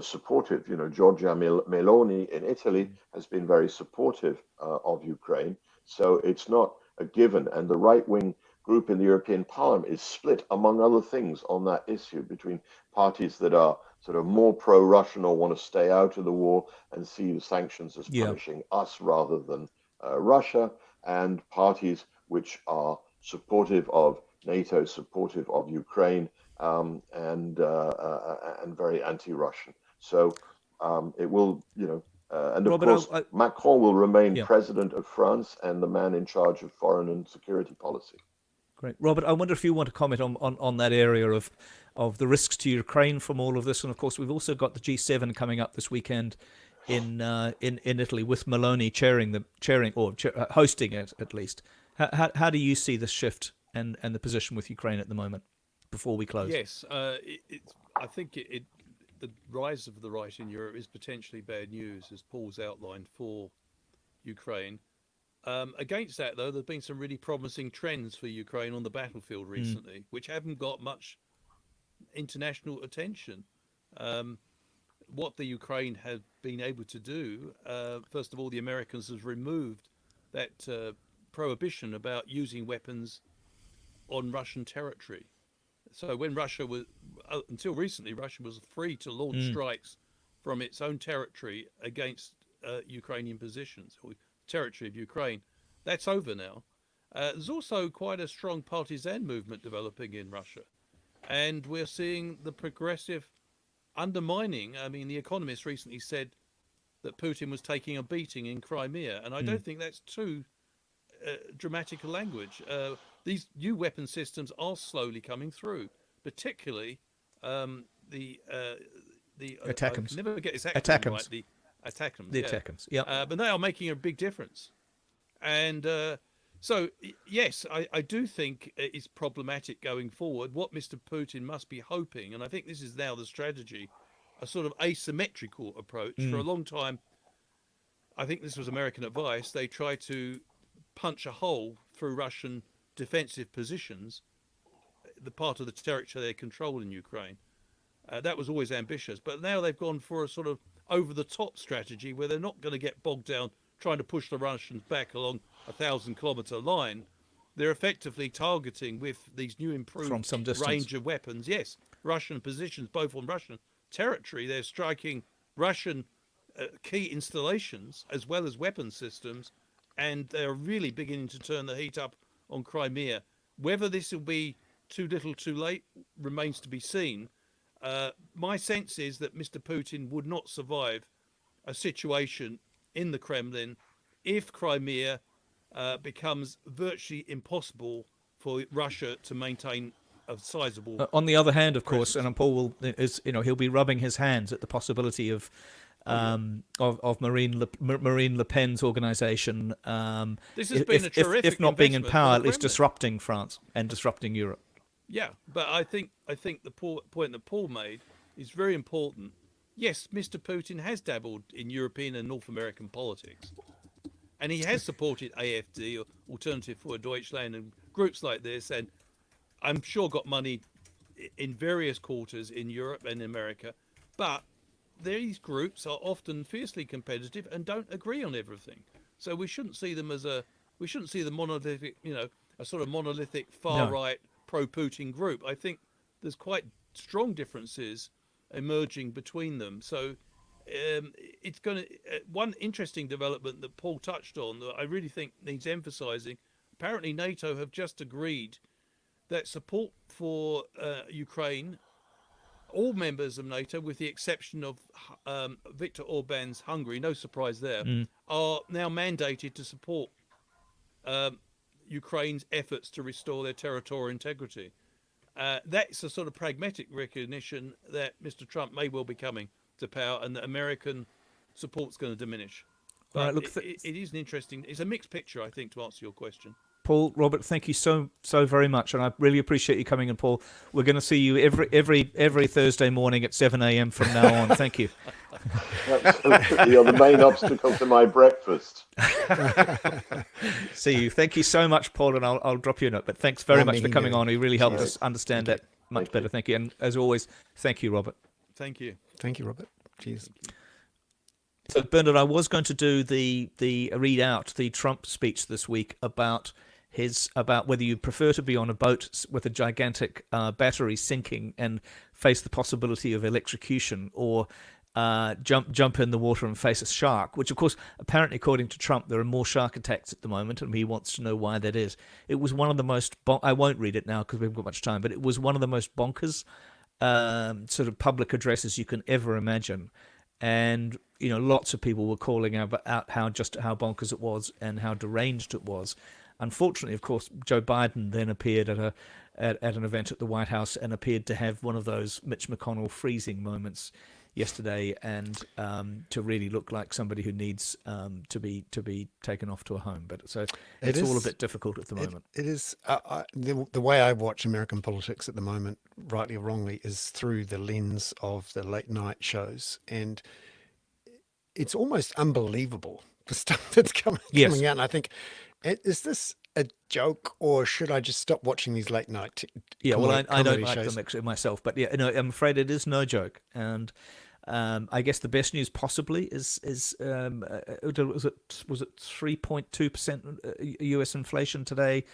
supportive. Giorgia Meloni in Italy has been very supportive of Ukraine. So it's not a given. And the right-wing group in the European Parliament is split, among other things, on that issue between parties that are sort of more pro-Russian or want to stay out of the war and see the sanctions as punishing us rather than Russia, and parties which are supportive of NATO, supportive of Ukraine, and very anti-Russian. So it will, and of Robert, course, Macron will remain Yeah. president of France and the man in charge of foreign and security policy. Great. Robert, I wonder if you want to comment on that area of the risks to Ukraine from all of this. And of course, we've also got the G7 coming up this weekend in Italy, with Meloni hosting it at least. How do you see the shift and the position with Ukraine at the moment before we close? Yes, I think the rise of the right in Europe is potentially bad news, as Paul's outlined, for Ukraine. Against that, though, there's been some really promising trends for Ukraine on the battlefield recently, which haven't got much international attention. What the Ukraine has been able to do, first of all, the Americans have removed that prohibition about using weapons on Russian territory. So when Russia was, until recently, Russia was free to launch strikes from its own territory against Ukrainian positions, or territory of Ukraine. That's over now. There's also quite a strong partisan movement developing in Russia. And we're seeing the progressive undermining. I mean, The Economist recently said that Putin was taking a beating in Crimea. And I don't think that's too dramatic a language. These new weapon systems are slowly coming through, particularly the ATACMS. I never get his acronym ATACMS. right. The ATACMS. The yeah. ATACMS, yeah. But they are making a big difference. And so, yes, I do think it's problematic going forward. What Mr. Putin must be hoping, and I think this is now the strategy, a sort of asymmetrical approach. For a long time, I think this was American advice, they tried to punch a hole through Russian defensive positions, the part of the territory they control in Ukraine. That was always ambitious. But now they've gone for a sort of over-the-top strategy where they're not going to get bogged down trying to push the Russians back along a 1,000-kilometer line. They're effectively targeting, with these new improved From some distance. range of weapons, yes, Russian positions, both on Russian territory. They're striking Russian key installations as well as weapon systems, and they're really beginning to turn the heat up on Crimea. Whether this will be too little too late remains to be seen. My sense is that Mr. Putin would not survive a situation in the Kremlin if Crimea becomes virtually impossible for Russia to maintain a sizable. On the other hand, of course, and Paul he'll be rubbing his hands at the possibility of Marine Le Pen's organisation. This has been a terrific if not being in investment power, for at the least Kremlin. disrupting France and disrupting Europe. Yeah, but I think the point that Paul made is very important. Yes, Mr. Putin has dabbled in European and North American politics, and he has supported AfD, or Alternative for Deutschland, and groups like this, and I'm sure got money in various quarters in Europe and America. But these groups are often fiercely competitive and don't agree on everything. So we shouldn't see them as monolithic, a sort of monolithic far-right pro-Putin group. I think there's quite strong differences emerging between them. So it's going to one interesting development that Paul touched on that I really think needs emphasizing. Apparently NATO have just agreed that support for Ukraine, all members of NATO with the exception of Viktor Orban's Hungary, no surprise there, are now mandated to support Ukraine's efforts to restore their territorial integrity. That's a sort of pragmatic recognition that Mr. Trump may well be coming to power and that American support's going to diminish. But it is an interesting, it's a mixed picture, I think, to answer your question. Paul, Robert, thank you so very much, and I really appreciate you coming in, Paul. We're going to see you every Thursday morning at 7 a.m. from now on. Thank you. You're the main obstacle to my breakfast. See you. Thank you so much, Paul, and I'll drop you a note. But thanks very much for coming on. You really helped us understand that much better. Thank you. And as always, thank you, Robert. Thank you. Thank you, Robert. Cheers. So, Bernard, I was going to do the read out the Trump speech this week about whether you prefer to be on a boat with a gigantic battery sinking and face the possibility of electrocution, or jump in the water and face a shark. Which, of course, apparently, according to Trump, there are more shark attacks at the moment, and he wants to know why that is. It was one of the most I won't read it now because we haven't got much time, but it was one of the most bonkers sort of public addresses you can ever imagine. And lots of people were calling out how bonkers it was and how deranged it was. Unfortunately, of course, Joe Biden then appeared at an event at the White House and appeared to have one of those Mitch McConnell freezing moments yesterday, and to really look like somebody who needs to be taken off to a home. But so it's all a bit difficult at the moment. It is. The way I watch American politics at the moment, rightly or wrongly, is through the lens of the late night shows, and it's almost unbelievable the stuff that's coming out. And I think, is this a joke, or should I just stop watching these late night? I don't like shows? them actually myself, but I'm afraid it is no joke. And I guess the best news possibly is was it 3.2% U.S. inflation today,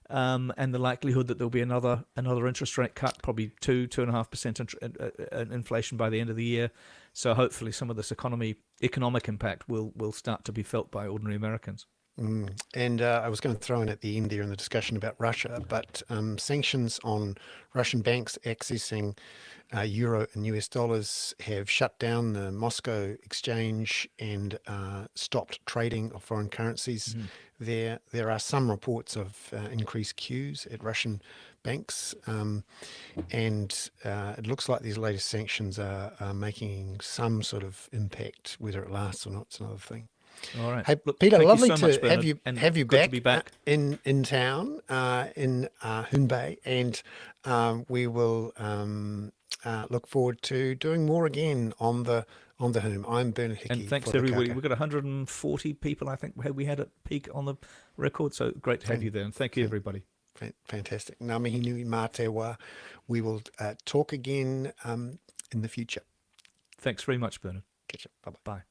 and the likelihood that there'll be another interest rate cut, probably 2.5% inflation by the end of the year. So hopefully some of this economic impact will start to be felt by ordinary Americans. And I was going to throw in at the end there in the discussion about Russia, but sanctions on Russian banks accessing euro and US dollars have shut down the Moscow exchange and stopped trading of foreign currencies. There are some reports of increased queues at Russian banks, and it looks like these latest sanctions are making some sort of impact. Whether it lasts or not, it's another thing. All right. Hey, Peter, lovely so much, to Bernard, have you good back to be back. in town in Hoon Bay, and we will look forward to doing more again on the Hoon. I'm Bernard Hickey. And thanks to everybody. We've got 140 people, I think, we had at peak on the record. So great to have you there, and thank you, everybody. Fantastic. Ngā mihi nui mā te wā. We will talk again in the future. Thanks very much, Bernard. Catch up. Bye-bye. Bye.